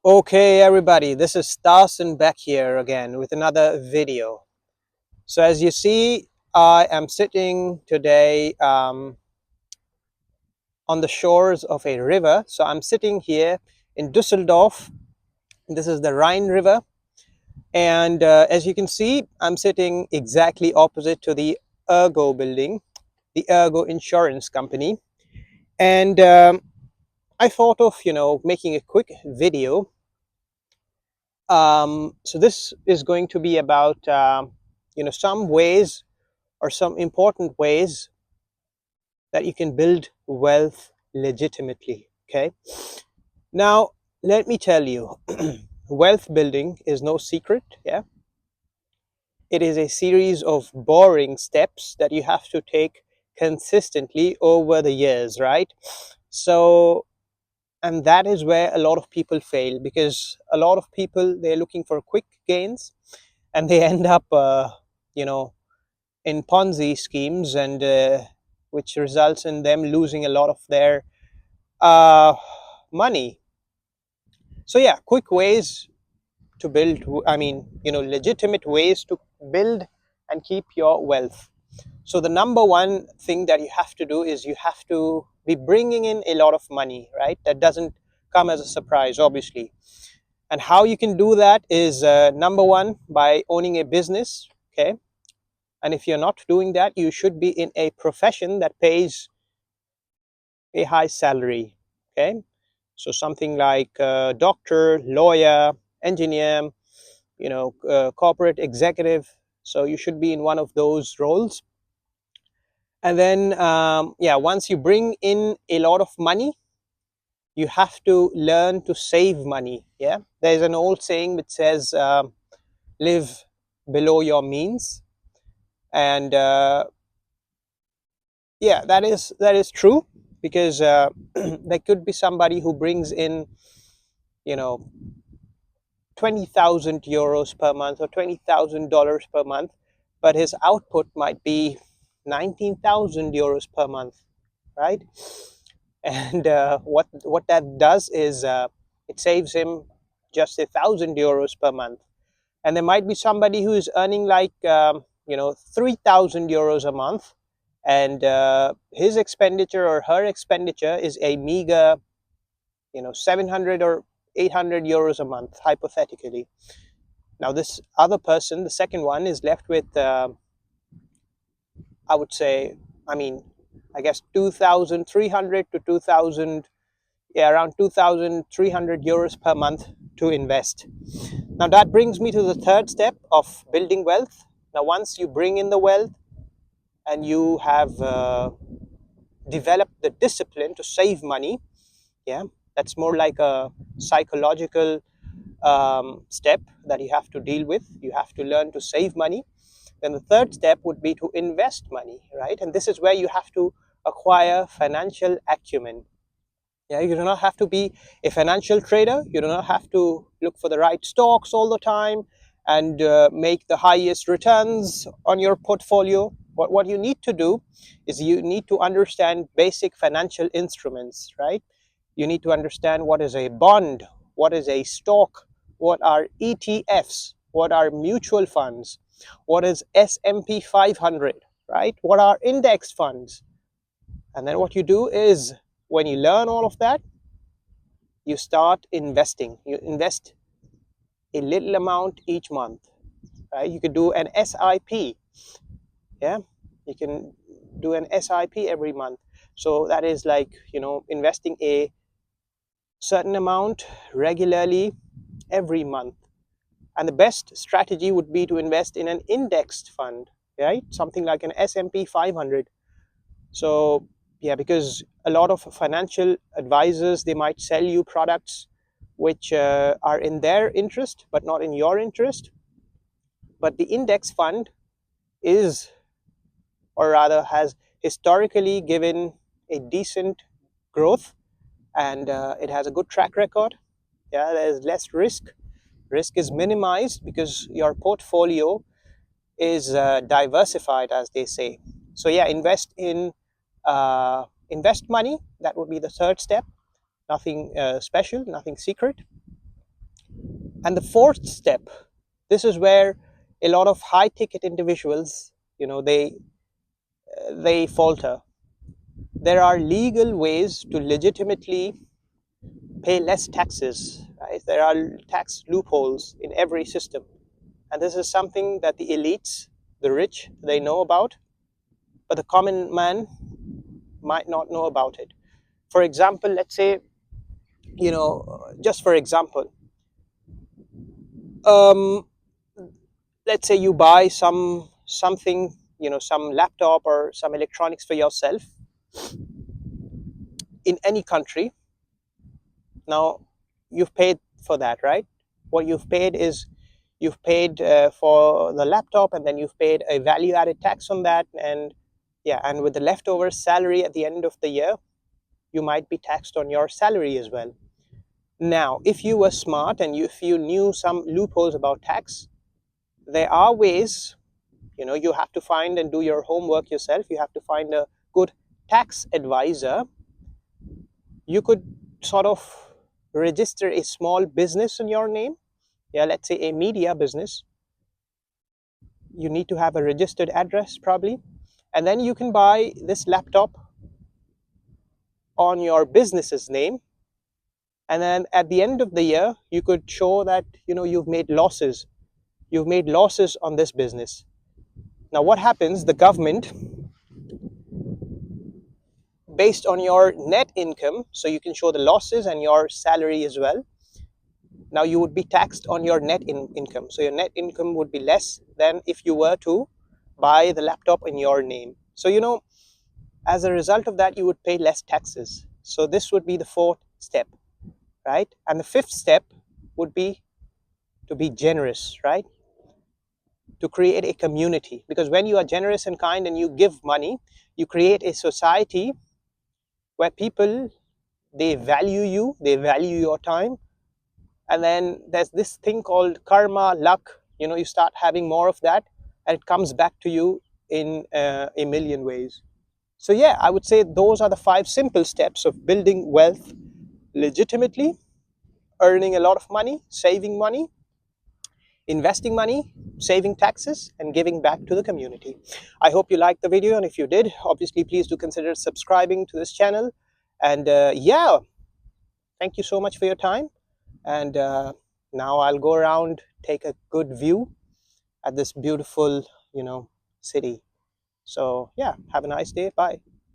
Okay, everybody, this is Starson back here again with another video. So as you see, I am sitting today on the shores of a river. So I'm sitting here in Düsseldorf. This is the Rhine River. And as you can see, I'm sitting exactly opposite to the Ergo building, the Ergo Insurance Company. And I thought of, making a quick video. So this is going to be about some ways or some important ways that you can build wealth legitimately. Okay, now let me tell you, wealth building is no secret. Yeah, it is a series of boring steps that you have to take consistently over the years, right? So, and that is where a lot of people fail, because a lot of people, they're looking for quick gains, and they end up you know in Ponzi schemes, and which results in them losing a lot of their uh, money. So yeah, quick ways to build, legitimate ways to build and keep your wealth. So the number one thing that you have to do is you have to be bringing in a lot of money, right? That doesn't come as a surprise, obviously. And how you can do that is number one, by owning a business. Okay, and if you're not doing that, you should be in a profession that pays a high salary. Okay, so something like doctor, lawyer, engineer, corporate executive. So you should be in one of those roles. And then yeah, once you bring in a lot of money, you have to learn to save money. Yeah, there's an old saying which says live below your means. And yeah, that is true, because there could be somebody who brings in, you know 20,000 euros per month or $20,000 per month, but his output might be 19,000 euros per month, right? And what that does is it saves him just 1,000 euros per month. And there might be somebody who is earning like 3,000 euros a month, and his expenditure or her expenditure is a meager 700 or 800 euros a month, hypothetically. Now this other person, the second one, is left with I would say, I mean, I guess 2,300 to 2,000, yeah, around 2,300 euros per month to invest. Now that brings me to the third step of building wealth. Now once you bring in the wealth and you have developed the discipline to save money, yeah, that's more like a psychological step that you have to deal with. You have to learn to save money. Then the third step would be to invest money, right? And this is where you have to acquire financial acumen. Yeah, you do not have to be a financial trader. You do not have to look for the right stocks all the time and make the highest returns on your portfolio. But what you need to do is you need to understand basic financial instruments, right? You need to understand what is a bond, what is a stock, what are ETFs, what are mutual funds, what is S&P 500, right? What are index funds? And then what you do is, when you learn all of that, you start investing. You invest a little amount each month, right? You could do an SIP. Yeah, you can do an SIP every month. So that is like, investing a certain amount regularly every month. And the best strategy would be to invest in an indexed fund, right? Something like an S&P 500. So yeah, because a lot of financial advisors, they might sell you products which are in their interest but not in your interest. But the index fund is, or rather has historically given a decent growth, and it has a good track record. Yeah, there's less risk is minimized because your portfolio is diversified, as they say. So yeah, invest money. That would be the third step. Nothing special, nothing secret. And the fourth step, this is where a lot of high ticket individuals, they falter. There are legal ways to legitimately pay less taxes, right? There are tax loopholes in every system. And this is something that the elites, the rich, they know about, but the common man might not know about it. For example, let's say, just for example, um, let's say you buy something, some laptop or some electronics for yourself in any country. Now, you've paid for that, right? What you've paid is you've paid for the laptop, and then you've paid a value added tax on that. And yeah, and with the leftover salary at the end of the year, you might be taxed on your salary as well. Now, if you were smart and if you knew some loopholes about tax, there are ways. You have to find and do your homework yourself. You have to find a good tax advisor. You could sort of register a small business in your name. Yeah, let's say a media business. You need to have a registered address probably, and then you can buy this laptop on your business's name, and then at the end of the year you could show that you've made losses. You've made losses on this business. Now what happens, the government, based on your net income, so you can show the losses and your salary as well. Now you would be taxed on your net income, so your net income would be less than if you were to buy the laptop in your name. So as a result of that, you would pay less taxes. So this would be the fourth step, right? And the fifth step would be to be generous, right? To create a community, because when you are generous and kind and you give money, you create a society where people, they value you, they value your time. And then there's this thing called karma, luck. You start having more of that, and it comes back to you in a million ways. So yeah, I would say those are the 5 simple steps of building wealth legitimately: earning a lot of money, saving money, investing money, saving taxes, and giving back to the community. I hope you liked the video, and if you did, obviously please do consider subscribing to this channel. And yeah, thank you so much for your time. And now I'll go around, take a good view at this beautiful city. So yeah, have a nice day. Bye.